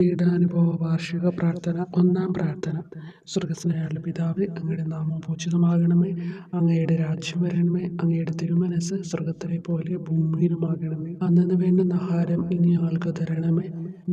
പീഡാനുഭവ വാർഷിക പ്രാർത്ഥന. ഒന്നാം പ്രാർത്ഥന. സ്വർഗ്ഗസ്ഥനായ പിതാവേ, അങ്ങയുടെ നാമം പൂജിതമാകണമേ. അങ്ങയുടെ രാജ്യം വരണമേ. അങ്ങയുടെ തിരുമനസ്സ് സ്വർഗ്ഗത്തിലെ പോലെ ഭൂമിയിലുമാകണമേ. അന്നന്ന് വേണ്ടുന്ന ആഹാരം ഇനി ഞങ്ങൾക്ക് തരണമേ.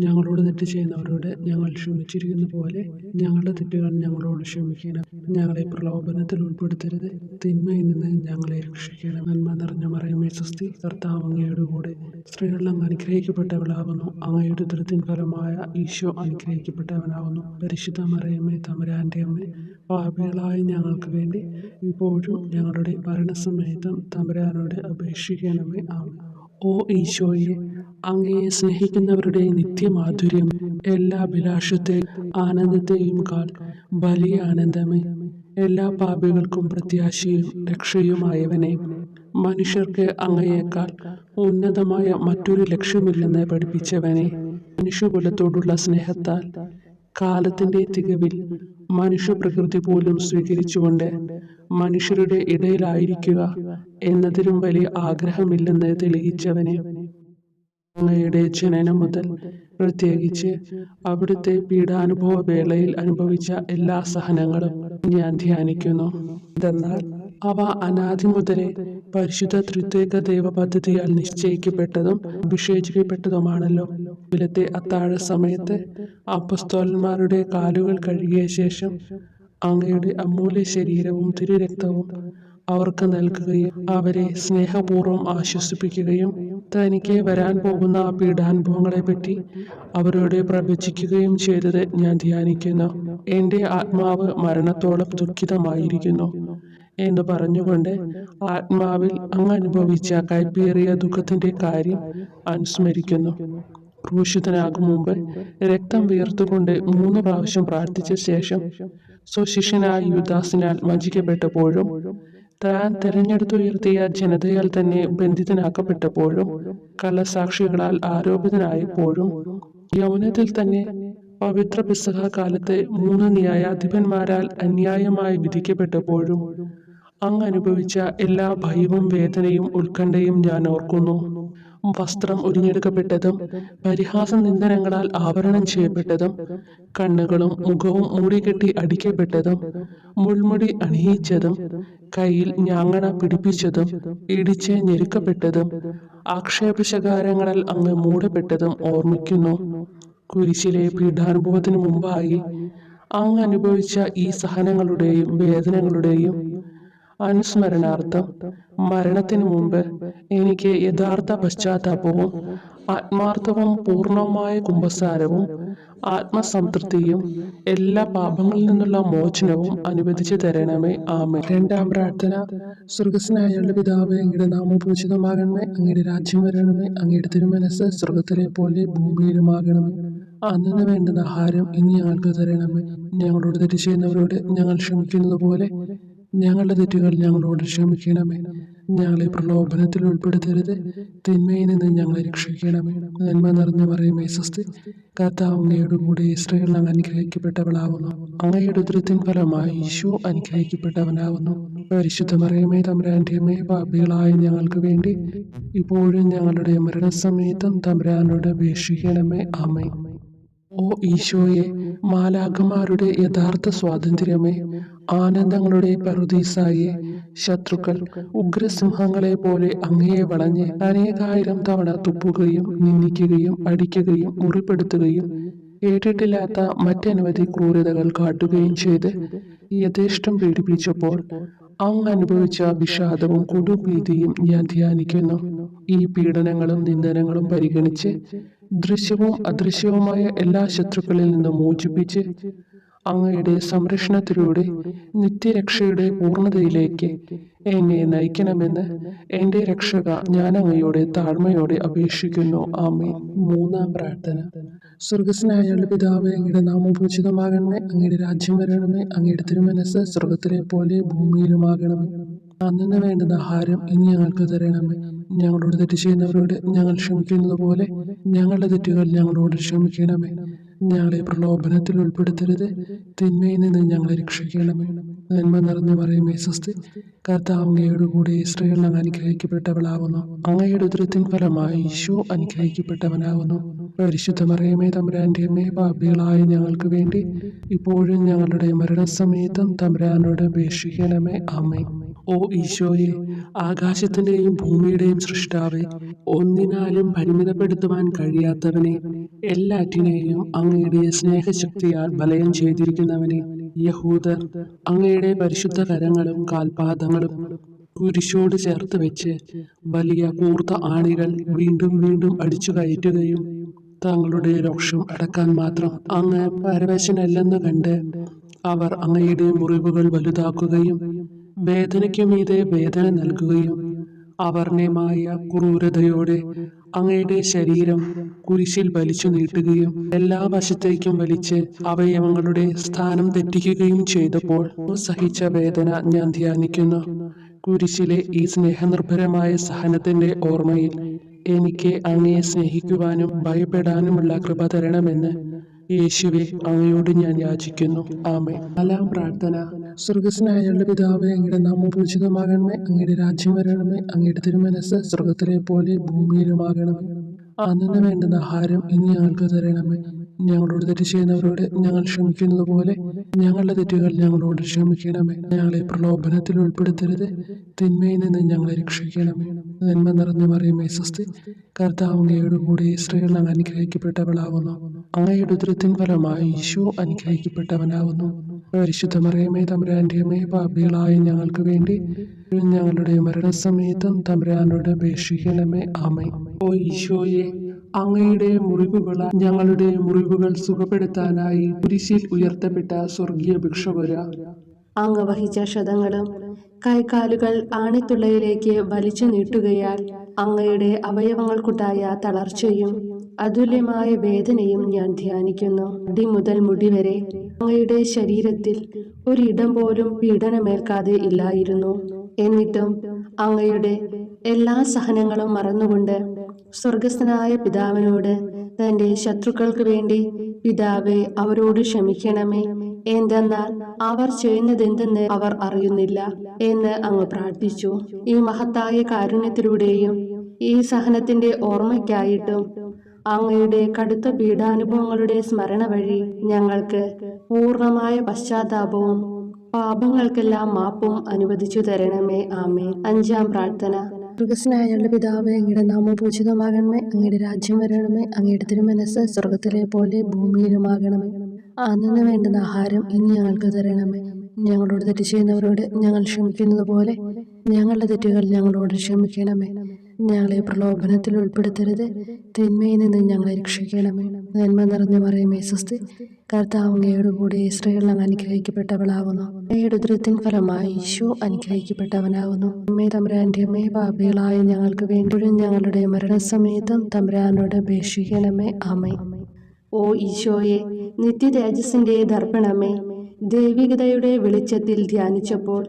ഞങ്ങളോട് തെറ്റ് ചെയ്യുന്നവരോട് ഞങ്ങൾ ക്ഷമിച്ചിരിക്കുന്ന പോലെ ഞങ്ങളുടെ തെറ്റുകൾ ഞങ്ങളോട് ക്ഷമിക്കണം. ഞങ്ങളെ പ്രലോഭനത്തിൽ ഉൾപ്പെടുത്തരുത്, തിന്മയിൽ നിന്ന് ഞങ്ങളെ രക്ഷിക്കണം. നന്മ നിറഞ്ഞ മറിയമേ സ്വസ്തി, കർത്താവ് അങ്ങയുടെ കൂടെ സ്ത്രീകളിൽ അങ്ങ് അനുഗ്രഹിക്കപ്പെട്ടവളാകുന്നു. അങ്ങയുടെ ഉദരത്തിൻ ഫലമായ ഈശോ അനുഗ്രഹിക്കപ്പെട്ടവനാകുന്നു. പരിശുദ്ധ മറിയമേ, തമ്പുരാന്റെ അമ്മേ, പാപികളായ ഞങ്ങൾക്ക് വേണ്ടി ഇപ്പോഴും ഞങ്ങളുടെ മരണസമയത്തും തമ്പുരാനോട് അപേക്ഷിക്കണമേ. ആമേൻ. ഓ ഈശോയെ, അങ്ങയെ സ്നേഹിക്കുന്നവരുടെ നിത്യമാധുര്യം, എല്ലാ അഭിലാഷത്തെയും ആനന്ദത്തെയും കാൾ വലിയ ആനന്ദമേ. എല്ലാ പാപികൾക്കും പ്രത്യാശയും രക്ഷയുമായവനെ, മനുഷ്യർക്ക് അങ്ങയേക്കാൾ ഉന്നതമായ മറ്റൊരു ലക്ഷ്യമില്ലെന്ന് പഠിപ്പിച്ചവനെ, മനുഷ്യകുലത്തോടുള്ള സ്നേഹത്താൽ കാലത്തിന്റെ തികവിൽ മനുഷ്യപ്രകൃതി പോലും സ്വീകരിച്ചുകൊണ്ട് മനുഷ്യരുടെ ഇടയിലായിരിക്കുക എന്നതിലും വലിയ ആഗ്രഹമില്ലെന്ന് തെളിയിച്ചവനെ, അങ്ങയുടെ ജനനം മുതൽ പ്രത്യേകിച്ച് അവിടുത്തെ പീഡാനുഭവ വേളയിൽ അനുഭവിച്ച എല്ലാ സഹനങ്ങളും ഞാൻ ധ്യാനിക്കുന്നു. എന്തെന്നാൽ അവ അനാദി മുതലേ പരിശുദ്ധ ത്രിത്വൈക ദൈവ പദ്ധതിയാൽ നിശ്ചയിക്കപ്പെട്ടതും അഭിഷേചിക്കപ്പെട്ടതുമാണല്ലോ. ഇവിലത്തെ അത്താഴ സമയത്ത് അപ്പസ്തോലന്മാരുടെ കാലുകൾ കഴുകിയ ശേഷം അങ്ങയുടെ അമൂല്യ ശരീരവും തിരുരക്തവും അവർക്ക് നൽകുകയും അവരെ സ്നേഹപൂർവ്വം ആശ്വസിപ്പിക്കുകയും തനിക്ക് വരാൻ പോകുന്ന പീഡാനുഭവങ്ങളെ പറ്റി അവരോട് പ്രവചിക്കുകയും ചെയ്തത് ഞാൻ ധ്യാനിക്കുന്നു. എൻ്റെ ആത്മാവ് മരണത്തോളം ദുഃഖിതമായിരിക്കുന്നു എന്ന് പറഞ്ഞുകൊണ്ട് ആത്മാവിൽ അങ്ങ് അനുഭവിച്ച കൈപ്പേറിയ ദുഃഖത്തിന്റെ കാര്യം അനുസ്മരിക്കുന്നു. ക്രൂശിതനാകും മുമ്പ് രക്തം വീർത്തുകൊണ്ട് 3 പ്രാവശ്യം പ്രാർത്ഥിച്ച ശേഷം സ്വശിഷ്യനായ യൂദാസിനാൽ വഞ്ചിക്കപ്പെട്ടപ്പോഴും താൻ തെരഞ്ഞെടുത്തുയർത്തിയ ജനതയാൽ തന്നെ ബന്ധിതനാക്കപ്പെട്ടപ്പോഴും കള്ളസാക്ഷികളാൽ ആരോപിതനായപ്പോഴും യൗവനത്തിൽ തന്നെ പവിത്ര പെസഹ കാലത്ത് 3 ന്യായാധിപന്മാരാൽ അന്യായമായി വിധിക്കപ്പെട്ടപ്പോഴും അങ്ങ് അനുഭവിച്ച എല്ലാ ഭയവും വേദനയും ഉത്കണ്ഠയും ഞാൻ ഓർക്കുന്നു. വസ്ത്രം ഉരിഞ്ഞെടുക്കപ്പെട്ടതും പരിഹാസ നിന്ദനങ്ങളാൽ ആവരണം ചെയ്യപ്പെട്ടതും കണ്ണുകളും മുഖവും മൂടിക്കെട്ടി അടിക്കപ്പെട്ടതും മുൾമുടി അണിയിച്ചതും കയ്യിൽ ഞാങ്ങണ പിടിപ്പിച്ചതും ഇടിച്ച് ഞെരുക്കപ്പെട്ടതും ആക്ഷേപശകാരങ്ങളാൽ അങ്ങ് മൂടപ്പെട്ടതും ഓർമ്മിക്കുന്നു. കുരിശിലെ പീഡാനുഭവത്തിനു മുമ്പായി അങ്ങ് അനുഭവിച്ച ഈ സഹനങ്ങളുടെയും വേദനകളുടെയും അനുസ്മരണാർത്ഥം മരണത്തിനു മുമ്പ് എനിക്ക് യഥാർത്ഥ പശ്ചാത്താപവും ആത്മാർത്ഥവും പൂർണ്ണവുമായ കുമ്പസാരവും ആത്മസംതൃപ്തിയും എല്ലാ പാപങ്ങളിൽ നിന്നുള്ള മോചനവും അനുവദിച്ചു തരണമേ. ആമേൻ. രണ്ടാം പ്രാർത്ഥന. സ്വർഗ്ഗസ്ഥനായ പിതാവേ, അങ്ങയുടെ നാമം പൂജിതമാകണമേ. അങ്ങയുടെ രാജ്യം വരണമേ. അങ്ങയുടെ തിരുമനസ്സ് സ്വർഗ്ഗത്തിലെ പോലെ ഭൂമിയിലുമാകണമേ. അന്നന്ന് വേണ്ടുന്ന ആഹാരം ഇനി ഞങ്ങൾക്ക് തരണമേ. ഞങ്ങളോട് തെറ്റ് ചെയ്യുന്നവരോട് ഞങ്ങൾ ക്ഷമിക്കുന്നത് പോലെ ഞങ്ങളുടെ തെറ്റുകൾ ഞങ്ങളോട് ക്ഷമിക്കണമേ. ഞങ്ങളെ പ്രലോഭനത്തിൽ ഉൾപ്പെടുത്തരുത്, തിന്മയിൽ നിന്ന് ഞങ്ങളെ രക്ഷിക്കണമേ. നന്മ നിറഞ്ഞ മറിയമേ സ്വസ്തി, കർത്താവ് അങ്ങയുടെ കൂടെ സ്ത്രീകളിൽ അങ്ങ് അനുഗ്രഹിക്കപ്പെട്ടവളാകുന്നു. അങ്ങയുടെ ഉദരത്തിൻ ഫലമായി ഈശോ അനുഗ്രഹിക്കപ്പെട്ടവനാകുന്നു. പരിശുദ്ധ മറിയമേ, തമ്പുരാന്റെ അമ്മേ, പാപികളായ ഞങ്ങൾക്ക് വേണ്ടി ഇപ്പോഴും ഞങ്ങളുടെ മരണസമയത്തും തമ്പുരാനോട് അപേക്ഷിക്കണമേ. ആമേൻ. ഓ ഈശോയെ, മാലാഖമാരുടെ യഥാർത്ഥ സ്വാതന്ത്ര്യമേ, ആനന്ദങ്ങളുടെ പറുദീസായെ, ശത്രുക്കൾ ഉഗ്രസിംഹങ്ങളെ പോലെ അങ്ങയെ വളഞ്ഞ് അനേകായിരം തവണ തുപ്പുകയും നിന്ദിക്കുകയും അടിക്കുകയും മുറിപ്പെടുത്തുകയും കേട്ടിട്ടില്ലാത്ത മറ്റനവധി ക്രൂരതകൾ കാട്ടുകയും ചെയ്ത് യഥേഷ്ടം പീഡിപ്പിച്ചപ്പോൾ അങ്ങ് അനുഭവിച്ച വിഷാദവും കൊടുഭീതിയും ഞാൻ ധ്യാനിക്കുന്നു. ഈ പീഡനങ്ങളും നിന്ദനങ്ങളും പരിഗണിച്ച് ദൃശ്യവും അദൃശ്യവുമായ എല്ലാ ശത്രുക്കളിൽ നിന്നും മോചിപ്പിച്ച് അങ്ങയുടെ സംരക്ഷണത്തിലൂടെ നിത്യരക്ഷയുടെ പൂർണ്ണതയിലേക്ക് എന്നെ നയിക്കണമെന്ന് എൻ്റെ രക്ഷക ഞാൻ അങ്ങയോടെ താഴ്മയോടെ അപേക്ഷിക്കുന്നു. ആമേൻ. മൂന്നാം പ്രാർത്ഥന. സ്വർഗ്ഗസ്ഥനായ പിതാവേ, അങ്ങയുടെ നാമം പൂജിതമാകണമേ. അങ്ങയുടെ രാജ്യം വരണമേ. അങ്ങയുടെ തിരുമനസ്സ് സ്വർഗ്ഗത്തിലെ പോലെ ഭൂമിയിലുമാകണമേ. അന്നന്ന് വേണ്ടുന്ന ആഹാരം ഇനി ഞങ്ങൾക്ക് തരണമേ. ഞങ്ങളോട് തെറ്റ് ചെയ്യുന്നവരോട് ഞങ്ങൾ ക്ഷമിക്കുന്നത് പോലെ ഞങ്ങളുടെ തെറ്റുകൾ ഞങ്ങളോട് ക്ഷമിക്കണമേ. ഞങ്ങളെ പ്രലോഭനത്തിൽ ഉൾപ്പെടുത്തരുത്, തിന്മയിൽ നിന്ന് ഞങ്ങളെ രക്ഷിക്കണമേ. നന്മ നിറഞ്ഞ മറിയമേ സ്വസ്തി, കർത്താവ് അങ്ങയോട് കൂടെ സ്ത്രീകൾ അങ്ങ് അനുഗ്രഹിക്കപ്പെട്ടവളാകുന്നു. അങ്ങയുടെ ഉദരത്തിൻ ഫലമായി ഈശോ അനുഗ്രഹിക്കപ്പെട്ടവനാകുന്നു. പരിശുദ്ധ മറിയമേ തമ്പുരാന്റെ അമ്മേ, പാപികളായ ഞങ്ങൾക്ക് വേണ്ടി ഇപ്പോഴും ഞങ്ങളുടെ മരണസമയത്തും തമ്പുരാനോട് അപേക്ഷിക്കണമേ. ആമേൻ. ഓ ഈശോയെ, ആകാശത്തിന്റെയും ഭൂമിയുടെയും സൃഷ്ടാവേ, ഒന്നിനാലും പരിമിതപ്പെടുത്തുവാൻ കഴിയാത്തവനെ, എല്ലാറ്റിനെയും അങ്ങയുടെ സ്നേഹശക്തിയാൽ വലയം ചെയ്തിരിക്കുന്നവനെ, യഹൂദർ അങ്ങയുടെ പരിശുദ്ധ കരങ്ങളും കാൽപാദങ്ങളും കുരിശോട് ചേർത്ത് വെച്ച് വലിയ കൂർത്ത ആണികൾ വീണ്ടും വീണ്ടും അടിച്ചു കയറ്റുകയും തങ്ങളുടെ രോഷം അടക്കാൻ മാത്രം അങ്ങ് പരവശനല്ലെന്ന് കണ്ട് അവർ അങ്ങയുടെ മുറിവുകൾ വലുതാക്കുകയും വേദനയ്ക്കു മീതെ വേദന നൽകുകയും അവർണ്യമായ ക്രൂരതയോടെ അങ്ങയുടെ ശരീരം കുരിശിൽ വലിച്ചു നീട്ടുകയും എല്ലാ വശത്തേക്കും വലിച്ച് അവയവങ്ങളുടെ സ്ഥാനം തെറ്റിക്കുകയും ചെയ്തപ്പോൾ സഹിച്ച വേദന ഞാൻ ധ്യാനിക്കുന്നു. കുരിശിലെ ഈ സ്നേഹനിർഭരമായ സഹനത്തിന്റെ ഓർമ്മയിൽ എനിക്ക് അങ്ങയെ സ്നേഹിക്കുവാനും ഭയപ്പെടാനുമുള്ള കൃപ തരണമെന്ന് യേശുവെ അങ്ങയോട് ഞാൻ യാചിക്കുന്നു. ആമേൻ. നാലാം പ്രാർത്ഥന. സ്വർഗസ്നായ ഞങ്ങളുടെ പിതാവേ, അങ്ങയുടെ നാമം പൂജിതമാകണമേ, അങ്ങയുടെ രാജ്യം വരണമേ, അങ്ങയുടെ തിരുമനസ്സ് സ്വർഗത്തിലെ പോലെ ഭൂമിയിലുമാകണമേ. അന്നു വേണ്ടുന്ന ആഹാരം ഇനി ഞങ്ങൾക്ക് തരണമേ. ഞങ്ങളോട് തെറ്റ് ചെയ്യുന്നവരോട് ഞങ്ങൾ ക്ഷമിക്കുന്നത് പോലെ ഞങ്ങളുടെ തെറ്റുകൾ ഞങ്ങളോട് ക്ഷമിക്കണമേ. ഞങ്ങളെ പ്രലോഭനത്തിൽ ഉൾപ്പെടുത്തരുത്, തിന്മയിൽ നിന്ന് ഞങ്ങളെ രക്ഷിക്കണമേ. നന്മ നിറഞ്ഞ മറിയമേ സ്വസ്തി, കർത്താവ് അങ്ങയോട് കൂടെ സ്ത്രീകൾ അങ്ങ് അനുഗ്രഹിക്കപ്പെട്ടവളാകുന്നു. അങ്ങയുടെ ഉദരത്തിൻ ഫലമായി ഈശോ അനുഗ്രഹിക്കപ്പെട്ടവനാകുന്നു. പരിശുദ്ധ മറിയമേ തമ്പുരാന്റെ അമ്മേ, പാപികളായ ഞങ്ങൾക്ക് വേണ്ടി ഞങ്ങളുടെ മരണസമയത്തും തമ്പുരാനോട് അപേക്ഷിക്കണമേ. ആമേൻ. ഓ ഈശോയെ, അങ്ങയുടെ മുറിവുകളാൽ ഞങ്ങളുടെ മുറിവുകൾ സുഖപ്പെടുത്താനായി കുരിശിൽ ഉയർത്തപ്പെട്ട സ്വർഗീയ ഭിക്ഷുകര, അങ്ങ് വഹിച്ച ക്ഷതങ്ങളും കൈകാലുകൾ ആണിത്തുള്ളയിലേക്ക് വലിച്ചു നീട്ടുകയാൽ അങ്ങയുടെ അവയവങ്ങൾക്കുണ്ടായ തളർച്ചയും അതുല്യമായ വേദനയും ഞാൻ ധ്യാനിക്കുന്നു. അടി മുതൽ മുടി വരെ അങ്ങയുടെ ശരീരത്തിൽ ഒരിടം പോലും പീഡനമേൽക്കാതെ ഇല്ലായിരുന്നു. എന്നിട്ടും അങ്ങയുടെ എല്ലാ സഹനങ്ങളും മറന്നുകൊണ്ട് സ്വർഗസ്ഥനായ പിതാവിനോട് തന്റെ ശത്രുക്കൾക്ക് വേണ്ടി പിതാവേ അവരോട് ക്ഷമിക്കണമേ, എന്തെന്നാൽ അവർ ചെയ്യുന്നതെന്തെന്ന് അവർ അറിയുന്നില്ല എന്ന് അങ്ങ് പ്രാർത്ഥിച്ചു. ഈ മഹത്തായ കാരുണ്യത്തിലൂടെയും ഈ സഹനത്തിന്റെ ഓർമ്മയ്ക്കായിട്ടും അങ്ങയുടെ കടുത്ത പീഡാനുഭവങ്ങളുടെ സ്മരണ വഴി ഞങ്ങൾക്ക് പൂർണ്ണമായ പശ്ചാത്താപവും പാപങ്ങൾക്കെല്ലാം മാപ്പും അനുവദിച്ചു തരണമേ. ആമേൻ. അഞ്ചാം പ്രാർത്ഥന. സ്വർഗസ്നായ ഞങ്ങളുടെ പിതാവേ, അങ്ങയുടെ നാമം പൂജിതമാകണമേ, അങ്ങയുടെ രാജ്യം വരണമേ, അങ്ങയുടെ തിരുമനസ്സ് സ്വർഗത്തിലെ പോലെ ഭൂമിയിലുമാകണമേ. അന്നു വേണ്ടുന്ന ആഹാരം ഇനി ഞങ്ങൾക്ക് തരണമേ. ഞങ്ങളോട് തെറ്റ് ചെയ്യുന്നവരോട് ഞങ്ങൾ ക്ഷമിക്കുന്നത് പോലെ ഞങ്ങളുടെ തെറ്റുകൾ ഞങ്ങളോട് ക്ഷമിക്കണമേ. ഞങ്ങളെ പ്രലോഭനത്തിൽ ഉൾപ്പെടുത്തരുത്, തിന്മയിൽ നിന്ന് ഞങ്ങളെ രക്ഷിക്കണമേ. നന്മ നിറഞ്ഞ മറിയമേ സ്വസ്തി, കർത്താവ് അങ്ങയോട് കൂടെ സ്ത്രീകൾ അങ്ങ് അനുഗ്രഹിക്കപ്പെട്ടവളാകുന്നു. അങ്ങയുടെ ഉദരത്തിൻ ഫലമായി ഈശോ അനുഗ്രഹിക്കപ്പെട്ടവനാകുന്നു. അമ്മേ തമ്പുരാന്റെ അമ്മേ, പാപികളായ ഞങ്ങൾക്ക് വേണ്ടിയും ഞങ്ങളുടെ മരണസമയത്തും തമ്പുരാനോട് അപേക്ഷിക്കണമേ. ആമേൻ. ഓ ഈശോയെ, നിത്യതേജസ്സിന്റെ ദർപ്പണമേ, ദൈവികതയുടെ വെളിച്ചത്തിൽ ധ്യാനിച്ചപ്പോൾ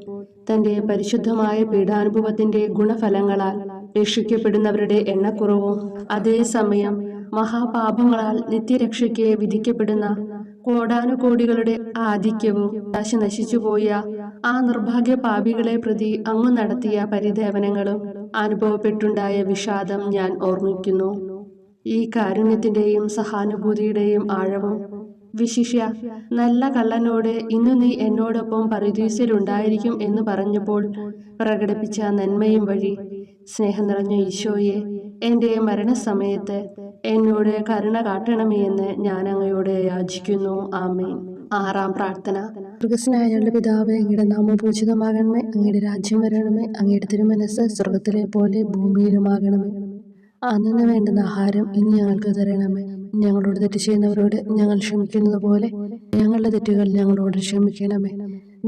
തന്റെ പരിശുദ്ധമായ പീഡാനുഭവത്തിന്റെ ഗുണഫലങ്ങളാൽ രക്ഷിക്കപ്പെടുന്നവരുടെ എണ്ണക്കുറവും അതേസമയം മഹാപാപങ്ങളാൽ നിത്യരക്ഷയ്ക്ക് വിധിക്കപ്പെടുന്ന കോടാനുകോടികളുടെ ആധിക്യവും നശിച്ചുപോയ ആ നിർഭാഗ്യ പാപികളെ പ്രതി അങ്ങ് നടത്തിയ പരിദേവനങ്ങളും അനുഭവപ്പെട്ടുണ്ടായ വിഷാദം ഞാൻ ഓർമ്മിക്കുന്നു. ഈ കാരുണ്യത്തിന്റെയും സഹാനുഭൂതിയുടെയും ആഴവും വിശിഷ്യ നല്ല കള്ളനോട് ഇന്നു നീ എന്നോടൊപ്പം പറുദീസയിലുണ്ടായിരിക്കും എന്ന് പറഞ്ഞപ്പോൾ പ്രകടിപ്പിച്ച നന്മയും വഴി സ്നേഹം നിറഞ്ഞ ഈശോയെ, എൻ്റെ മരണസമയത്ത് എന്നോട് കരുണ കാട്ടണമേ എന്ന് ഞാൻ അങ്ങയോട് യാചിക്കുന്നു. ആമേൻ. ആറാം പ്രാർത്ഥന. സ്വർഗസ്നായ ഞങ്ങളുടെ പിതാവേ, അങ്ങയുടെ നാമം പൂജിതമാകണമേ, അങ്ങയുടെ രാജ്യം വരണമേ, അങ്ങയുടെ തിരുമനസ്സ് സ്വർഗത്തിലെ പോലെ ഭൂമിയിലുമാകണമേ. അന്നു വേണ്ടുന്ന ആഹാരം ഇനി ഞങ്ങൾക്ക് തരണമേ. ഞങ്ങളോട് തെറ്റ് ചെയ്യുന്നവരോട് ഞങ്ങൾ ക്ഷമിക്കുന്നത് പോലെ ഞങ്ങളുടെ തെറ്റുകൾ ഞങ്ങളോട് ക്ഷമിക്കണമേ.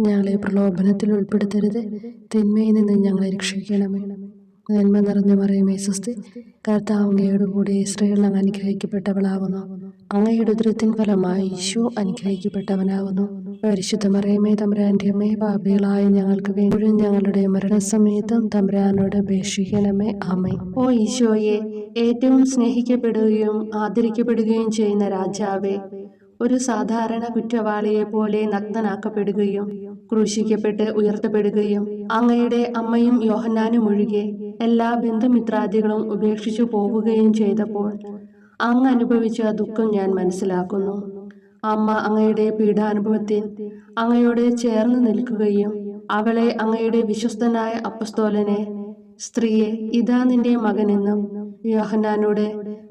ഞങ്ങളെ പ്രലോഭനത്തിൽ ഉൾപ്പെടുത്തരുത്, തിന്മയിൽ നിന്ന് ഞങ്ങളെ രക്ഷിക്കണമേ. നന്മ നിറഞ്ഞ മറിയമേ സ്വസ്തി, കർത്താവ് അങ്ങയോട് കൂടെ സ്ത്രീകൾ അങ്ങ് അനുഗ്രഹിക്കപ്പെട്ടവളാകുന്നു. അങ്ങയുടെ ഉദരത്തിൻ ഫലമായി ഈശോ അനുഗ്രഹിക്കപ്പെട്ടവനാകുന്നു. പരിശുദ്ധ മറിയമേ തമ്പുരാന്റെ അമ്മേ, പാപികളായ ഞങ്ങൾക്ക് വേണ്ടി ഞങ്ങളുടെ മരണസമയത്തും തമ്പുരാനോട് അപേക്ഷിക്കണമേ. ആമേൻ. ഓ ഈശോയെ, ഏറ്റവും സ്നേഹിക്കപ്പെടുകയും ആദരിക്കപ്പെടുകയും ചെയ്യുന്ന രാജാവേ, ഒരു സാധാരണ കുറ്റവാളിയെ പോലെ നഗ്നനാക്കപ്പെടുകയും ക്രൂശിക്കപ്പെട്ട് ഉയർത്തപ്പെടുകയും അങ്ങയുടെ അമ്മയും യോഹന്നാനും ഒഴികെ എല്ലാ ബന്ധുമിത്രാദികളും ഉപേക്ഷിച്ചു പോവുകയും ചെയ്തപ്പോൾ അങ്ങ് അനുഭവിച്ച ദുഃഖം ഞാൻ മനസ്സിലാക്കുന്നു. അമ്മ അങ്ങയുടെ പീഡാനുഭവത്തിൽ അങ്ങയോട് ചേർന്ന് നിൽക്കുകയും അവളെ അങ്ങയുടെ വിശ്വസ്തനായ അപ്പസ്തോലനെ, സ്ത്രീയെ ഇതാ നിന്റെ മകനെന്നും യോഹന്നാനോട്,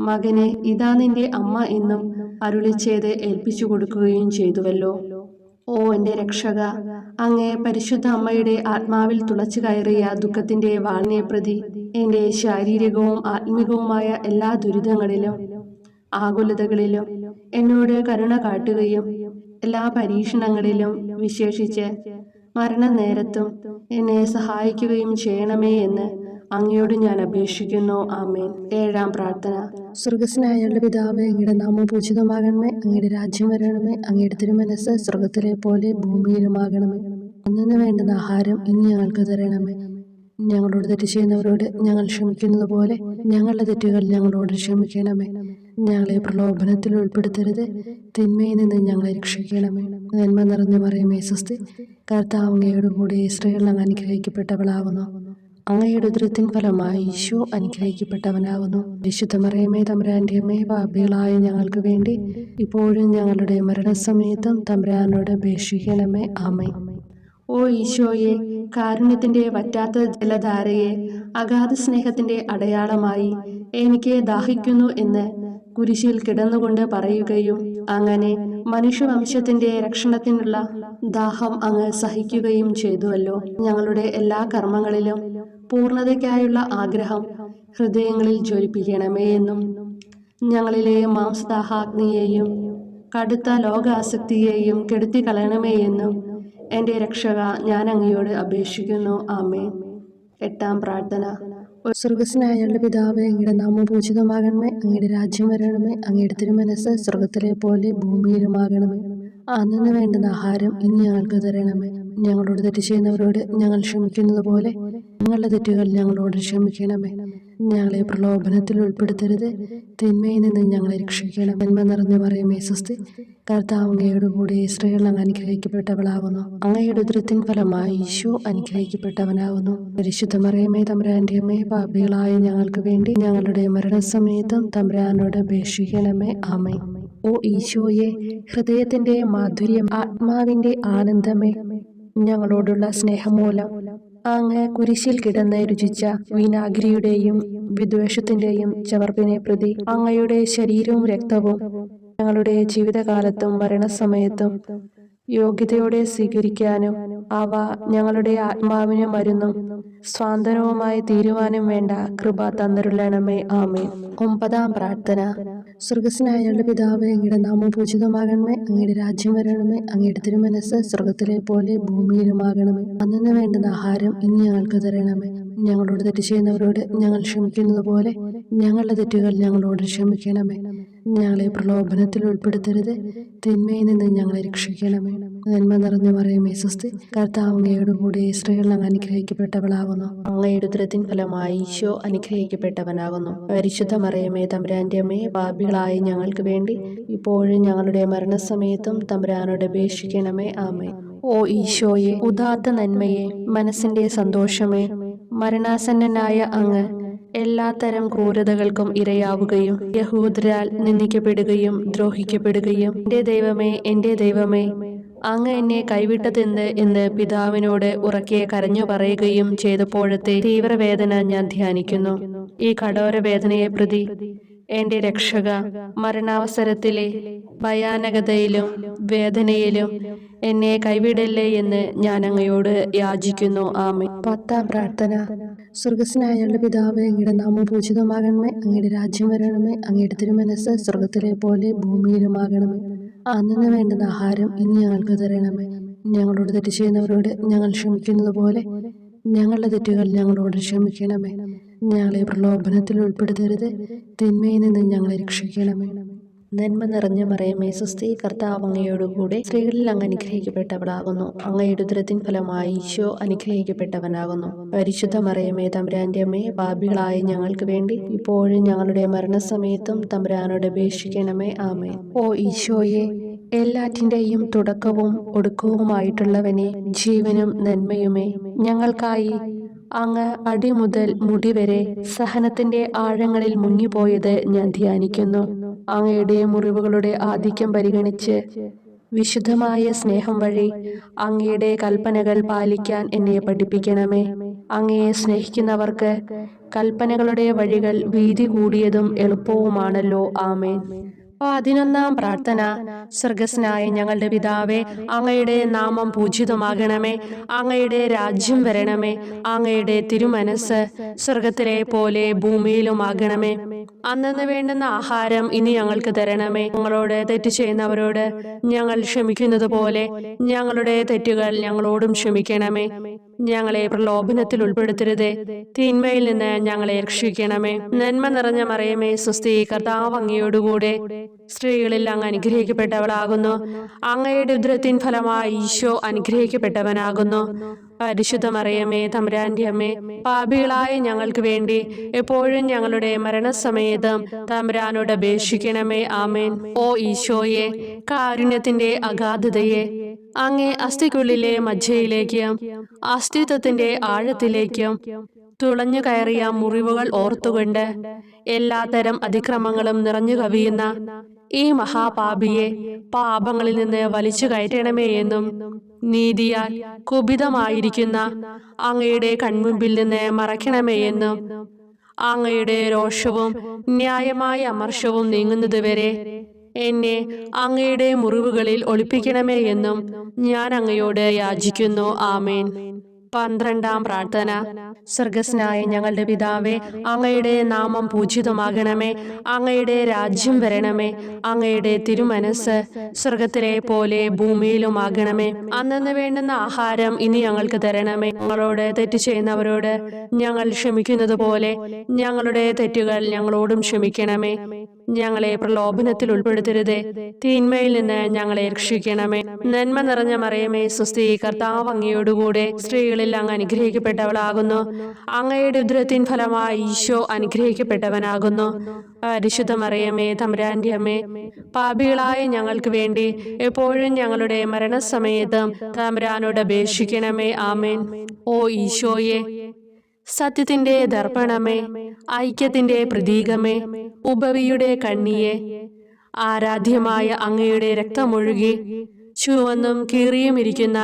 മകനെ ഇതാ നിന്റെ അമ്മ എന്നും അരുളിച്ചെയ്ത് ഏൽപ്പിച്ചു കൊടുക്കുകയും ചെയ്തുവല്ലോ. ഓ എൻ്റെ രക്ഷക, അങ്ങേ പരിശുദ്ധ അമ്മയുടെ ആത്മാവിൽ തുളച്ചു കയറിയ ദുഃഖത്തിന്റെ വാളിനെ പ്രതി എൻ്റെ ശാരീരികവും ആത്മികവുമായ എല്ലാ ദുരിതങ്ങളിലും ആകുലതകളിലും എന്നോട് കരുണ കാട്ടുകയും എല്ലാ പരീക്ഷണങ്ങളിലും വിശേഷിച്ച് മരണനേരത്തും എന്നെ സഹായിക്കുകയും ചെയ്യണമേ എന്ന് അങ്ങയോട് ഞാൻ അപേക്ഷിക്കുന്നു. ആമേൻ. 7-ാം പ്രാർത്ഥന. സ്വർഗസ്നായ പിതാവേ, അങ്ങയുടെ നാമം പൂജിതമാകണമേ. അങ്ങയുടെ രാജ്യം വരണമേ. അങ്ങയുടെ തിരുമനസ്സ് സ്വർഗത്തിലെ പോലെ ഭൂമിയിലുമാകണമേ. അന്നു വേണ്ടുന്ന ആഹാരം ഇനി ഞങ്ങൾക്ക് തരണമേ. ഞങ്ങളോട് തെറ്റ് ചെയ്യുന്നവരോട് ഞങ്ങൾ ക്ഷമിക്കുന്നത് പോലെ ഞങ്ങളുടെ തെറ്റുകൾ ഞങ്ങളോട് ക്ഷമിക്കണമേ. ഞങ്ങളെ പ്രലോഭനത്തിൽ ഉൾപ്പെടുത്തരുത്, തിന്മയിൽ നിന്ന് ഞങ്ങളെ രക്ഷിക്കണമേ. നന്മ നിറഞ്ഞ മറിയമേ സ്വസ്തി, കർത്താവ് അങ്ങയോട് കൂടെ സ്ത്രീകൾ അങ്ങ് അനുഗ്രഹിക്കപ്പെട്ടവളാകുന്നു. അങ്ങയുടെ ഉദരത്തിൻ ഫലമായി ഈശോ അനുഗ്രഹിക്കപ്പെട്ടവനാകുന്നു. വിശുദ്ധ മറിയമേ തമ്പുരാന്റെ അമ്മേ, പാപികളായ ഞങ്ങൾക്ക് വേണ്ടി ഇപ്പോഴും ഞങ്ങളുടെ മരണസമയത്തും തമ്പുരാനോട് അപേക്ഷിക്കണമേ. ആമേൻ. ഓ ഈശോയെ, കാരുണ്യത്തിന്റെ വറ്റാത്ത ജലധാരയെ അഗാധ സ്നേഹത്തിന്റെ അടയാളമായി എനിക്ക് ദാഹിക്കുന്നു എന്ന് കുരിശിൽ കിടന്നുകൊണ്ട് പറയുകയും അങ്ങനെ മനുഷ്യവംശത്തിന്റെ രക്ഷണത്തിനുള്ള ദാഹം അങ്ങ് സഹിക്കുകയും ചെയ്തുവല്ലോ. ഞങ്ങളുടെ എല്ലാ കർമ്മങ്ങളിലും പൂർണ്ണതയ്ക്കായുള്ള ആഗ്രഹം ഹൃദയങ്ങളിൽ ജ്വലിപ്പിക്കണമേ എന്നും ഞങ്ങളിലെ മാംസദാഹാഗ്നിയെയും കടുത്ത ലോകാസക്തിയെയും കെടുത്തി കളയണമേ എന്നും എൻ്റെ രക്ഷക ഞാൻ അങ്ങയോട് അപേക്ഷിക്കുന്നു. ആമേൻ. 8-ാം പ്രാർത്ഥന. സ്വർഗസ്നായ പിതാവേ, അങ്ങയുടെ നാമം പൂജിതമാകണമേ. അങ്ങയുടെ രാജ്യം വരണമേ. അങ്ങയുടെ തിരുമനസ്സ് സ്വർഗത്തിലെ പോലെ ഭൂമിയിലുമാകണമേ. അന്നു വേണ്ടുന്ന ആഹാരം ഇനി ഞങ്ങൾക്ക് തരണമേ. ഞങ്ങളോട് തെറ്റ് ചെയ്യുന്നവരോട് ഞങ്ങൾ ക്ഷമിക്കുന്നത് പോലെ ഞങ്ങളുടെ തെറ്റുകൾ ഞങ്ങളോട് ക്ഷമിക്കണമേ. ഞങ്ങളെ പ്രലോഭനത്തിൽ ഉൾപ്പെടുത്തരുത്, തിന്മയിൽ നിന്ന് ഞങ്ങളെ രക്ഷിക്കണം. നന്മ നിറഞ്ഞ മറിയമേ സ്വസ്തി, കർത്താവ് അങ്ങയോട് കൂടെ സ്ത്രീകൾ അങ്ങ് അനുഗ്രഹിക്കപ്പെട്ടവളാകുന്നു. അങ്ങയുടെ ഉദരത്തിൻ ഫലമായി ഈശോ അനുഗ്രഹിക്കപ്പെട്ടവനാകുന്നു. പരിശുദ്ധ മറിയമേ തമ്പുരാന്റെ അമ്മേ, പാപികളായ ഞങ്ങൾക്ക് വേണ്ടി ഞങ്ങളുടെ മരണസമയത്തും തമ്പുരാനോട് അപേക്ഷിക്കണമേ. ആമേൻ. ഓ ഈശോയെ, ഹൃദയത്തിന്റെ മാധുര്യം, ആത്മാവിന്റെ ആനന്ദമേ, ഞങ്ങളോടുള്ള സ്നേഹം മൂലം അങ്ങ് കുരിശിൽ കിടന്ന് രുചിച്ച വിനാഗിരിയുടെയും വിദ്വേഷത്തിന്റെയും ചവർപ്പിനെ പ്രതി അങ്ങയുടെ ശരീരവും രക്തവും ഞങ്ങളുടെ ജീവിതകാലത്തും മരണസമയത്തും യോഗ്യതയോടെ സ്വീകരിക്കാനും അവ ഞങ്ങളുടെ ആത്മാവിന് മരുന്നും സ്വാന്തനവുമായി തീരുവാനും വേണ്ട കൃപ തന്നരുളണമേ. ആമേൻ. 9-ാം പ്രാർത്ഥന. സ്വർഗസ്നായ പിതാവേ, അങ്ങയുടെ നാമം പൂജിതമാകണമേ. അങ്ങയുടെ രാജ്യം വരണമേ. അങ്ങയുടെ തിരുമനസ്സ് സ്വർഗത്തിലെ പോലെ ഭൂമിയിലുമാകണമേ. അന്നു വേണ്ടുന്ന ആഹാരം ഇനി ഞങ്ങൾക്ക് തരണമേ. ഞങ്ങളോട് തെറ്റ് ചെയ്യുന്നവരോട് ഞങ്ങൾ ക്ഷമിക്കുന്നത് പോലെ ഞങ്ങളുടെ തെറ്റുകൾ ഞങ്ങളോട് ക്ഷമിക്കണമേ. ഞങ്ങളെ പ്രലോഭനത്തിൽ ഉൾപ്പെടുത്തരുത്, തിന്മയിൽ നിന്ന് ഞങ്ങളെ രക്ഷിക്കണമേ. നന്മ നിറഞ്ഞ മറിയമേ സ്വസ്തി, കർത്താവ് അങ്ങയോട് കൂടെ സ്ത്രീകൾ അങ്ങ് അനുഗ്രഹിക്കപ്പെട്ടവളാകുന്നു. അങ്ങയുടെ ഉദരത്തിൻ ഫലമായി ഈശോ അനുഗ്രഹിക്കപ്പെട്ടവനാകുന്നു. പരിശുദ്ധ മറിയമേ തമ്പുരാന്റെ അമ്മേ, പാപികളായ ഞങ്ങൾക്ക് വേണ്ടി ഇപ്പോഴും ഞങ്ങളുടെ മരണസമയത്തും തമ്പുരാനോട് അപേക്ഷിക്കണമേ. ആമേൻ. ഓ ഈശോയെ, ഉദാത്ത നന്മയെ, മനസ്സിന്റെ സന്തോഷമേ, മരണാസന്നനായ അങ്ങ് എല്ലാത്തരം ക്രൂരതകൾക്കും ഇരയാവുകയും യഹൂദരാൽ നിന്ദിക്കപ്പെടുകയും ദ്രോഹിക്കപ്പെടുകയും എൻ്റെ ദൈവമേ അങ്ങ് എന്നെ കൈവിട്ടതെന്ത് എന്ന് പിതാവിനോട് ഉറക്കെ കരഞ്ഞു പറയുകയും ചെയ്തപ്പോഴത്തെ തീവ്രവേദന ഞാൻ ധ്യാനിക്കുന്നു. ഈ കഠോര വേദനയെ പ്രതി എൻ്റെ രക്ഷക, മരണാവസരത്തിലെ ഭയാനകതയിലും വേദനയിലും എന്നെ കൈവിടല്ലേ എന്ന് ഞാൻ അങ്ങയോട് യാചിക്കുന്നു. ആമേൻ. 10-ാം പ്രാർത്ഥന. സ്വർഗസ്നായ പിതാവേ, അങ്ങയുടെ നാമം പൂജിതമാകണമേ. അങ്ങയുടെ രാജ്യം വരണമേ. അങ്ങയുടെ തിരുമനസ്സ് സ്വർഗത്തിലെ പോലെ ഭൂമിയിലുമാകണമേ. അന്നു വേണ്ടുന്ന ആഹാരം ഇനി ഞങ്ങൾക്ക് തരണമേ. ഞങ്ങളോട് തെറ്റ് ചെയ്യുന്നവരോട് ഞങ്ങൾ ക്ഷമിക്കുന്നത് പോലെ ഞങ്ങളുടെ തെറ്റുകൾ ഞങ്ങളോട് ക്ഷമിക്കണമേ. ഞങ്ങളെ പ്രലോഭനത്തിൽ ഉൾപ്പെടുത്തരുത്. തിന്മയിൽ നിന്ന് ഞങ്ങളെ രക്ഷിക്കണമേ. നന്മ നിറഞ്ഞ മറിയമേ സ്വസ്തി, കർത്താവ് അങ്ങയോടുകൂടെ സ്ത്രീകളിൽ അങ്ങ് അനുഗ്രഹിക്കപ്പെട്ടവളാകുന്നു. അങ്ങയുടെ ഉദരത്തിൻ ഫലമായി ഈശോ അനുഗ്രഹിക്കപ്പെട്ടവനാകുന്നു. പരിശുദ്ധ മറിയമേ തമ്പുരാന്റെ അമ്മേ, പാപികളായ ഞങ്ങൾക്ക് വേണ്ടി ഇപ്പോഴും ഞങ്ങളുടെ മരണസമയത്തും തമ്പുരാനോട് അപേക്ഷിക്കണമേ. ആമേൻ. ഓ ഈശോയെ, എല്ലാറ്റിൻ്റെയും തുടക്കവും ഒടുക്കവുമായിട്ടുള്ളവനെ, ജീവനും നന്മയുമേ, ഞങ്ങൾക്കായി അങ്ങ് അടിമുതൽ മുടിവരെ സഹനത്തിന്റെ ആഴങ്ങളിൽ മുങ്ങിപ്പോയത് ഞാൻ ധ്യാനിക്കുന്നു. അങ്ങയുടെ മുറിവുകളുടെ ആധിക്യം പരിഗണിച്ച് വിശുദ്ധമായ സ്നേഹം വഴി അങ്ങയുടെ കൽപ്പനകൾ പാലിക്കാൻ എന്നെ പഠിപ്പിക്കണമേ. അങ്ങയെ സ്നേഹിക്കുന്നവർക്ക് കൽപ്പനകളുടെ വഴികൾ വീതി കൂടിയതും എളുപ്പവുമാണല്ലോ. ആമേൻ. 11-ാം പ്രാർത്ഥന. സ്വർഗസ്നായ ഞങ്ങളുടെ പിതാവേ, അങ്ങയുടെ നാമം പൂജിതമാകണമേ. അങ്ങയുടെ രാജ്യം വരണമേ. അങ്ങയുടെ തിരുമനസ് സ്വർഗത്തിലെ പോലെ ഭൂമിയിലുമാകണമേ. അന്നന്ന് വേണ്ടുന്ന ആഹാരം ഇനി ഞങ്ങൾക്ക് തരണമേ. ഞങ്ങളോട് തെറ്റ് ചെയ്യുന്നവരോട് ഞങ്ങൾ ക്ഷമിക്കുന്നത് പോലെ ഞങ്ങളുടെ തെറ്റുകൾ ഞങ്ങളോടും ക്ഷമിക്കണമേ. ഞങ്ങളെ പ്രലോഭനത്തിൽ ഉൾപ്പെടുത്തരുതേ, തിന്മയിൽ നിന്ന് ഞങ്ങളെ രക്ഷിക്കണമേ. നന്മ നിറഞ്ഞ മറിയമേ സ്വസ്തി, കർത്താവ് അങ്ങയോടുകൂടെ സ്ത്രീകളിൽ അങ്ങ് അനുഗ്രഹിക്കപ്പെട്ടവളാകുന്നു. അങ്ങയുടെ ഉദരത്തിൻ ഫലമായി ഈശോ അനുഗ്രഹിക്കപ്പെട്ടവനാകുന്നു. പരിശുദ്ധ മറിയമേ തമ്പുരാന്റെ അമ്മേ, പാപികളായ ഞങ്ങൾക്ക് വേണ്ടി എപ്പോഴും ഞങ്ങളുടെ മരണസമയത്തും തമ്പുരാനോട് അപേക്ഷിക്കണമേ. ആമേൻ. ഓ ഈശോയെ, കാരുണ്യത്തിന്റെ അഗാധതയെ, അങ്ങേ അസ്ഥിക്കുള്ളിലെ മജ്ജയിലേക്കും അസ്തിത്വത്തിന്റെ ആഴത്തിലേക്കും തുളഞ്ഞു കയറിയ മുറിവുകൾ ഓർത്തുകൊണ്ട് എല്ലാത്തരം അതിക്രമങ്ങളും നിറഞ്ഞു കവിയുന്ന ഈ മഹാപാപിയെ പാപങ്ങളിൽ നിന്ന് വലിച്ചു കയറ്റണമേ എന്നും, നീതിയാൽ കുപിതമായിരിക്കുന്ന അങ്ങയുടെ കൺമുമ്പിൽ നിന്ന് മറയ്ക്കണമേ എന്നും, അങ്ങയുടെ രോഷവും ന്യായമായ അമർഷവും നീങ്ങുന്നതുവരെ എന്നെ അങ്ങയുടെ മുറിവുകളിൽ ഒളിപ്പിക്കണമേ എന്നും ഞാൻ അങ്ങയോട് യാചിക്കുന്നു. ആമേൻ. 12-ാം പ്രാർത്ഥന. സ്വർഗസ്നായ ഞങ്ങളുടെ പിതാവേ, അങ്ങയുടെ നാമം പൂജിതമാകണമേ. അങ്ങയുടെ രാജ്യം വരണമേ. അങ്ങയുടെ തിരുമനസ് സ്വർഗത്തിലെ പോലെ ഭൂമിയിലുമാകണമേ. അന്നന്ന് വേണ്ടുന്ന ആഹാരം ഇനി ഞങ്ങൾക്ക് തരണമേ. ഞങ്ങളോട് തെറ്റ് ചെയ്യുന്നവരോട് ഞങ്ങൾ ക്ഷമിക്കുന്നത് പോലെ ഞങ്ങളുടെ തെറ്റുകൾ ഞങ്ങളോടും ക്ഷമിക്കണമേ. ഞങ്ങളെ പ്രലോഭനത്തിൽ ഉൾപ്പെടുത്തരുതേ, തിന്മയിൽ നിന്ന് ഞങ്ങളെ രക്ഷിക്കണമേ. നന്മ നിറഞ്ഞ മറിയമേ സ്വസ്തി, കർത്താവ് അങ്ങയോടുകൂടെ സ്ത്രീകളിൽ അങ്ങ് അനുഗ്രഹിക്കപ്പെട്ടവളാകുന്നു. അങ്ങയുടെ ഉദരത്തിൻ ഫലമായി ഈശോ അനുഗ്രഹിക്കപ്പെട്ടവനാകുന്നു. പരിശുദ്ധ മറിയമേ തമ്പുരാന്റെ അമ്മേ, പാപികളായ ഞങ്ങൾക്ക് വേണ്ടി എപ്പോഴും ഞങ്ങളുടെ മരണസമയത്തും തമ്പുരാനോട് അപേക്ഷിക്കണമേ. ആമേൻ. ഓ ഈശോയെ, സത്യത്തിന്റെ ദർപ്പണമേ, ഐക്യത്തിന്റെ പ്രതീകമേ, ഉപവിയുടെ കണ്ണിയെ, ആരാധ്യമായ അങ്ങയുടെ രക്തമൊഴുകി ചുവന്നും കീറിയുമിരിക്കുന്ന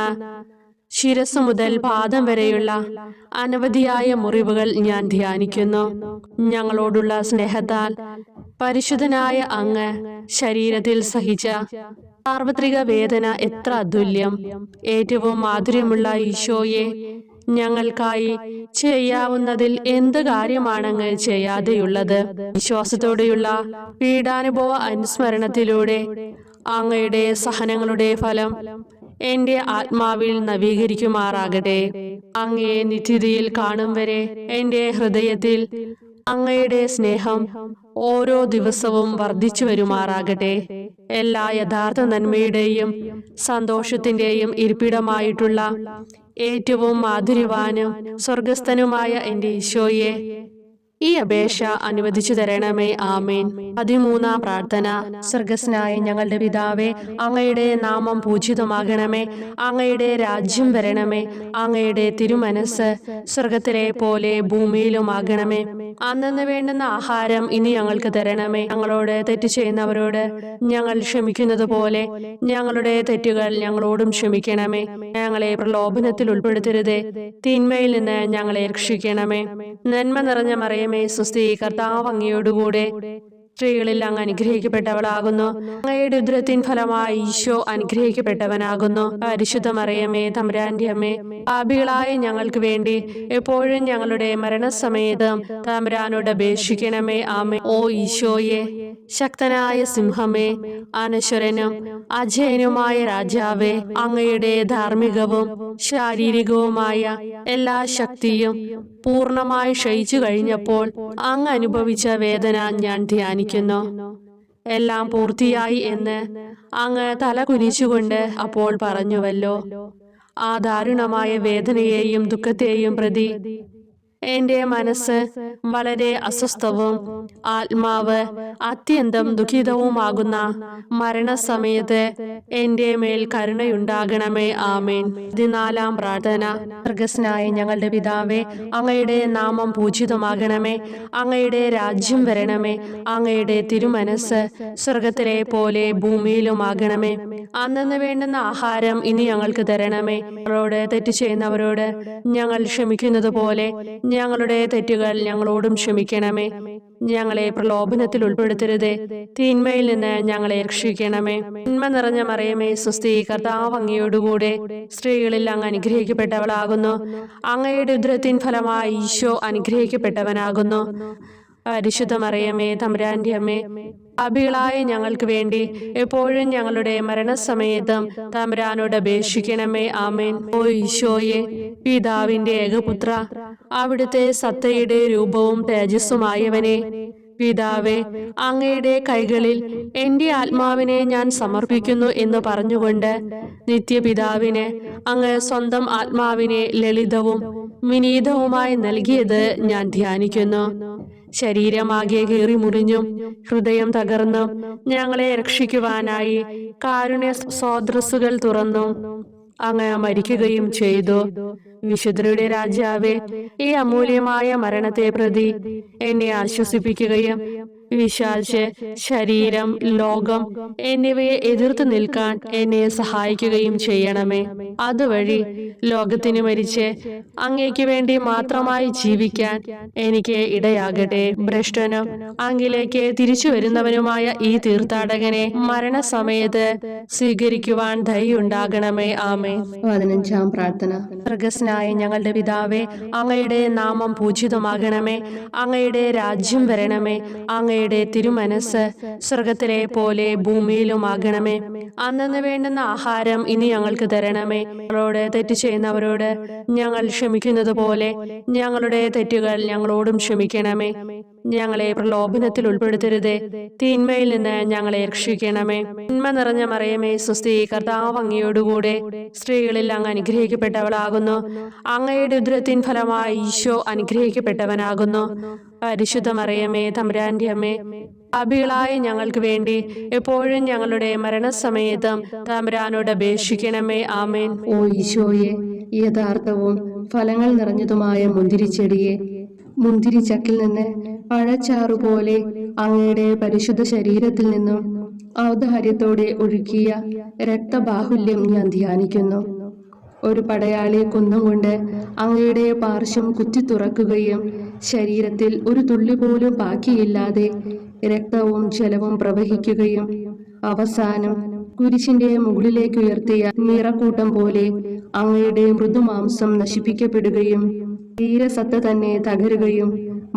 ശിരസ് മുതൽ പാദം വരെയുള്ള അനവധിയായ മുറിവുകൾ ഞാൻ ധ്യാനിക്കുന്നു. ഞങ്ങളോടുള്ള സ്നേഹത്താൽ പരിശുദ്ധനായ അങ്ങ് ശരീരത്തിൽ സഹിച്ച സാർവത്രിക വേദന എത്ര അതുല്യം. ഏറ്റവും മാധുര്യമുള്ള ഈശോയെ, ഞങ്ങൾക്കായി ചെയ്യാവുന്നതിൽ എന്ത് കാര്യമാണങ്ങ് ചെയ്യാതെയുള്ളത്? വിശ്വാസത്തോടെയുള്ള പീഡാനുഭവ അനുസ്മരണത്തിലൂടെ അങ്ങയുടെ സഹനങ്ങളുടെ ഫലം എന്റെ ആത്മാവിൽ നവീകരിക്കുമാറാകട്ടെ. അങ്ങയെ നിത്യതയിൽ കാണും വരെ എന്റെ ഹൃദയത്തിൽ അങ്ങയുടെ സ്നേഹം ഓരോ ദിവസവും വർദ്ധിച്ചു വരുമാറാകട്ടെ. എല്ലാ യഥാർത്ഥ നന്മയുടെയും സന്തോഷത്തിന്റെയും ഇരിപ്പിടമായിട്ടുള്ള ഏറ്റവും മാധുര്യവാനും സ്വർഗസ്ഥനുമായ എന്റെ ഈശോയെ, ഈ അപേക്ഷ അനുവദിച്ചു തരണമേ. ആമേൻ. 13-ാം പ്രാർത്ഥന. സ്വർഗസ്നായ ഞങ്ങളുടെ പിതാവേ, അങ്ങയുടെ നാമം പൂജിതമാകണമേ. അങ്ങയുടെ രാജ്യം വരണമേ. അങ്ങയുടെ തിരുമനസ് സ്വർഗത്തിലെ പോലെ ഭൂമിയിലുമാകണമേ. അന്നന്ന് വേണ്ടുന്ന ആഹാരം ഇനി ഞങ്ങൾക്ക് തരണമേ. ഞങ്ങളോട് തെറ്റ് ചെയ്യുന്നവരോട് ഞങ്ങൾ ക്ഷമിക്കുന്നത് പോലെ ഞങ്ങളുടെ തെറ്റുകൾ ഞങ്ങളോടും ക്ഷമിക്കണമേ. ഞങ്ങളെ പ്രലോഭനത്തിൽ ഉൾപ്പെടുത്തരുതേ, തിന്മയിൽ നിന്ന് ഞങ്ങളെ രക്ഷിക്കണമേ. നന്മ നിറഞ്ഞ മറിയമേ സ്വസ്തി, കർത്താവ് അങ്ങയോടുകൂടെ സ്ത്രീകളിൽ അങ്ങ് അനുഗ്രഹിക്കപ്പെട്ടവളാകുന്നു. അങ്ങയുടെ ഉദരത്തിൻ ഫലമായി ഈശോ അനുഗ്രഹിക്കപ്പെട്ടവനാകുന്നു. പരിശുദ്ധ മറിയമേ തമ്പുരാന്റെ അമ്മേ, പാപികളായ ഞങ്ങൾക്ക് വേണ്ടി എപ്പോഴും ഞങ്ങളുടെ മരണസമയത്തും തമ്പുരാനോട് അപേക്ഷിക്കണമേ. ആമേൻ. ഓ ഈശോയെ, ശക്തനായ സിംഹമേ, അനശ്വരനും അജയനുമായ രാജാവേ, അങ്ങയുടെ ധാർമ്മികവും ശാരീരികവുമായ എല്ലാ ശക്തിയും പൂർണ്ണമായി ക്ഷയിച്ചു കഴിഞ്ഞപ്പോൾ അങ്ങ് അനുഭവിച്ച വേദന ഞാൻ ധ്യാനിക്കുന്നു. എല്ലാം പൂർത്തിയായി എന്ന് അങ്ങ് തല കുനിച്ചുകൊണ്ട് അപ്പോൾ പറഞ്ഞുവല്ലോ. ആ ദാരുണമായ വേദനയെയും ദുഃഖത്തെയും പ്രതി എന്റെ മനസ്സ് വളരെ അസ്വസ്ഥവും ആത്മാവ് അത്യന്തം ദുഃഖിതവുമാകുന്ന മരണസമയത്ത് എന്റെ മേൽ കരുണയുണ്ടാകണമേ. ആമേൻ. 14-ാം പ്രാർത്ഥന. സ്വർഗ്ഗസ്ഥനായ ഞങ്ങളുടെ പിതാവേ, അങ്ങയുടെ നാമം പൂജിതമാകണമേ. അങ്ങയുടെ രാജ്യം വരണമേ. അങ്ങയുടെ തിരുമനസ്സ് സ്വർഗത്തിലെ പോലെ ഭൂമിയിലുമാകണമേ. അന്നന്ന് വേണ്ടുന്ന ആഹാരം ഇനി ഞങ്ങൾക്ക് തരണമേ. ഞങ്ങളോട് തെറ്റ് ചെയ്യുന്നവരോട് ഞങ്ങൾ ക്ഷമിക്കുന്നത് പോലെ ഞങ്ങളുടെ തെറ്റുകൾ ഞങ്ങളോടും ക്ഷമിക്കണമേ. ഞങ്ങളെ പ്രലോഭനത്തിൽ ഉൾപ്പെടുത്തരുതേ, തിന്മയിൽ നിന്ന് ഞങ്ങളെ രക്ഷിക്കണമേ. നന്മ നിറഞ്ഞ മറിയമേ സ്വസ്തി, കർത്താവ് അങ്ങയോടുകൂടെ സ്ത്രീകളിൽ അങ്ങ് അനുഗ്രഹിക്കപ്പെട്ടവളാകുന്നു. അങ്ങയുടെ ഉദരത്തിൻ ഫലമായി ഈശോ അനുഗ്രഹിക്കപ്പെട്ടവനാകുന്നു. പരിശുദ്ധ മറിയമേ തമ്പുരാന്റെ അമ്മേ, പാപികളായ ഞങ്ങൾക്ക് വേണ്ടി എപ്പോഴും ഞങ്ങളുടെ മരണസമയത്തും തമ്പുരാനോട് അപേക്ഷിക്കണമേ. ആമേൻ. ഓ ഈശോയെ, പിതാവിന്റെ ഏകപുത്ര, അവിടുത്തെ സത്തയുടെ രൂപവും തേജസ്സുമായവനെ, പിതാവേ, അങ്ങയുടെ കൈകളിൽ എന്റെ ആത്മാവിനെ ഞാൻ സമർപ്പിക്കുന്നു എന്ന് പറഞ്ഞുകൊണ്ട് നിത്യപിതാവിന് അങ്ങ് സ്വന്തം ആത്മാവിനെ ലളിതവും വിനീതവുമായി നൽകിയത് ഞാൻ ധ്യാനിക്കുന്നു. ശരീരമാകെ കീറി മുറിഞ്ഞും ഹൃദയം തകർന്നും ഞങ്ങളെ രക്ഷിക്കുവാനായി കാരുണ്യ സ്രോതസ്സുകൾ തുറന്നും അങ്ങ് മരിക്കുകയും ചെയ്തു. വിശുദ്ധരുടെ രാജാവേ, ഈ അമൂല്യമായ മരണത്തെ പ്രതി എന്നെ ആശ്വസിപ്പിക്കുകയും വിശാലിച്ച് ശരീരം, ലോകം എന്നിവയെ എതിർത്ത് നിൽക്കാൻ എന്നെ സഹായിക്കുകയും ചെയ്യണമേ. അതുവഴി ലോകത്തിന് മരിച്ച് അങ്ങേക്ക് വേണ്ടി മാത്രമായി ജീവിക്കാൻ എനിക്ക് ഇടയാകട്ടെ. ഭ്രഷ്ടനും അങ്ങിലേക്ക് തിരിച്ചു വരുന്നവനുമായ ഈ തീർത്ഥാടകനെ മരണസമയത്ത് സ്വീകരിക്കുവാൻ ദയുണ്ടാകണമേ. ആമേൻ. 15-ാം പ്രാർത്ഥന. സ്വർഗ്ഗസ്ഥനായ ഞങ്ങളുടെ പിതാവേ, അങ്ങയുടെ നാമം പൂജിതമാകണമേ. അങ്ങയുടെ രാജ്യം വരണമേ. അങ്ങയുടെ തിരുമനസ്സ് സ്വർഗത്തിലെ പോലെ ഭൂമിയിലുമാകണമേ. അന്നന്ന് വേണ്ടുന്ന ആഹാരം ഇനി ഞങ്ങൾക്ക് തരണമേ. ഞങ്ങളോട് തെറ്റ് ചെയ്യുന്നവരോട് ഞങ്ങൾ ക്ഷമിക്കുന്നത് പോലെ ഞങ്ങളുടെ തെറ്റുകൾ ഞങ്ങളോടും ക്ഷമിക്കണമേ. ഞങ്ങളെ പ്രലോഭനത്തിൽ ഉൾപ്പെടുത്തരുതേ, തിന്മയിൽ നിന്ന് ഞങ്ങളെ രക്ഷിക്കണമേ. നന്മ നിറഞ്ഞ മറിയമേ സ്വസ്തി, കർത്താവ് അങ്ങയോടുകൂടെ സ്ത്രീകളിൽ അങ്ങ് അനുഗ്രഹിക്കപ്പെട്ടവളാകുന്നു. അങ്ങയുടെ ഉദരത്തിൻ ഫലമായി ഈശോ അനുഗ്രഹിക്കപ്പെട്ടവനാകുന്നു. പരിശുദ്ധ മറിയമേ തമ്പുരാന്റെ അമ്മേ, പാപികളായ ഞങ്ങൾക്ക് വേണ്ടി എപ്പോഴും ഞങ്ങളുടെ മരണസമയത്തും തമ്പുരാനോട് അപേക്ഷിക്കണമേ. ആമേൻ. ഓ ഈശോയെ, യഥാർത്ഥവും ഫലങ്ങൾ നിറഞ്ഞതുമായ മുന്തിരിച്ചെടിയെ, മുന്തിരിച്ചക്കിൽ നിന്ന് പഴച്ചാറുപോലെ അങ്ങയുടെ പരിശുദ്ധ ശരീരത്തിൽ നിന്നും ഔദാര്യത്തോടെ ഒഴുക്കിയ രക്തബാഹുല്യം ഞാൻ ധ്യാനിക്കുന്നു. ഒരു പടയാളി കുന്തം കൊണ്ട് അങ്ങയുടെ പാർശ്വം കുത്തി തുറക്കുകയും ശരീരത്തിൽ ഒരു തുള്ളി പോലും ബാക്കിയില്ലാതെ രക്തവും ജലവും പ്രവഹിക്കുകയും അവസാനം കുരിശിന്റെ മുകളിലേക്ക് ഉയർത്തിയ മീറക്കൂട്ടം പോലെ അങ്ങയുടെ മൃദുമാംസം നശിപ്പിക്കപ്പെടുകയും തീരസത്ത തന്നെ തകരുകയും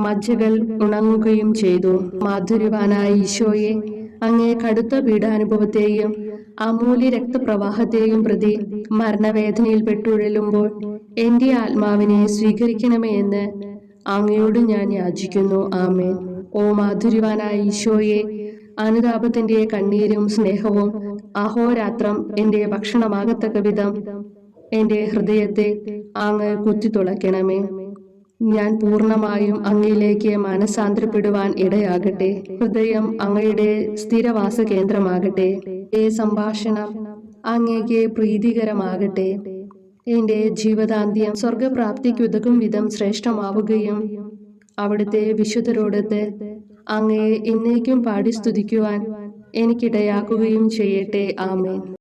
മജ്ജകൾ ഉണങ്ങുകയും ചെയ്തു. മാധുര്യവാനായ ഈശോയെ, അങ്ങേ കടുത്ത പീഡാനുഭവത്തെയും അമൂല്യ രക്തപ്രവാഹത്തെയും പ്രതി മരണവേദനയിൽ പെട്ടുഴലുമ്പോൾ എന്റെ ആത്മാവിനെ സ്വീകരിക്കണമേ എന്ന് അങ്ങയോട് ഞാൻ യാചിക്കുന്നു. ആമേൻ. ഓ മാധുര്യവാനായ ഈശോയെ, അനുതാപത്തിന്റെ കണ്ണീരും സ്നേഹവും അഹോരാത്രം എന്റെ ഭക്ഷണമാകത്തക്ക വിധം എന്റെ ഹൃദയത്തെ അങ്ങ് കുത്തിത്തുളയ്ക്കണമേ. ഞാൻ പൂർണ്ണമായും അങ്ങയിലേക്ക് മനസാന്തരപ്പെടുവാൻ ഇടയാകട്ടെ. ഹൃദയം അങ്ങയുടെ സ്ഥിരവാസ കേന്ദ്രമാകട്ടെ. ഈ സംഭാഷണം അങ്ങേക്ക് പ്രീതികരമാകട്ടെ. എന്റെ ജീവതാന്ത്യം സ്വർഗപ്രാപ്തിക്കുതകും വിധം ശ്രേഷ്ഠമാവുകയും അവിടുത്തെ വിശുദ്ധരോടൊത്ത് അങ്ങയെ എന്നേക്കും പാടി സ്തുതിക്കുവാൻ എനിക്കിടയാക്കുകയും ചെയ്യട്ടെ. ആമേൻ.